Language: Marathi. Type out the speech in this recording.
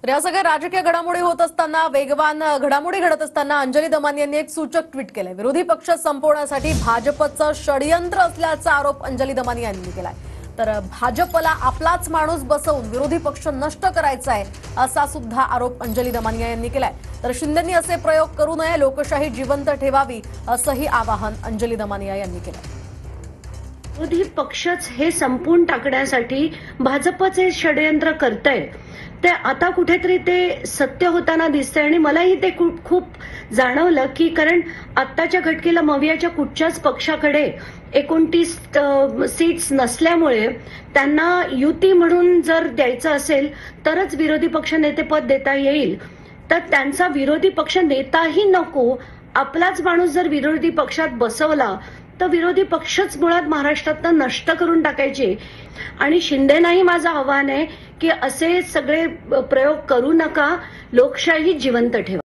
या सगळ्या राजकीय घडामोडी होत असताना, वेगवान घडामोडी घडत असताना अंजली दमानी यांनी एक सूचक ट्विट केलंय. विरोधी पक्ष संपवण्यासाठी भाजपचं षडयंत्र असल्याचा आरोप अंजली दमानी यांनी केलाय. तर भाजपला आपलाच माणूस बसवून विरोधी पक्ष नष्ट करायचा आहे असा सुद्धा आरोप अंजली दमानी यांनी केलाय. तर शिंदेंनी असे प्रयोग करू नये, लोकशाही जिवंत ठेवावी असंही आवाहन अंजली दमानिया यांनी केलंय. विरोधी पक्षच हे संपून टाकण्यासाठी भाजपचे षडयंत्र करतंय. ते आता कुठेतरी ते सत्य होताना दिसतंय आणि मलाही ते खूप जाणवलं की कारण आत्ताच्या घटकेला मवियाच्या कुठच्याच पक्षाकडे 29 सीट्स नसल्यामुळे त्यांना युती म्हणून जर द्यायचं असेल तरच विरोधी पक्ष नेतेपद देता येईल. तर त्यांचा विरोधी पक्ष नेताही नको, आपलाच माणूस जर विरोधी पक्षात बसवला तर विरोधी पक्षच मुळात महाराष्ट्रातनं नष्ट करून टाकायचे. आणि शिंदेनाही माझं आव्हान आहे की असे सगळे प्रयोग करू नका, लोकशाही जिवंत ठेवा.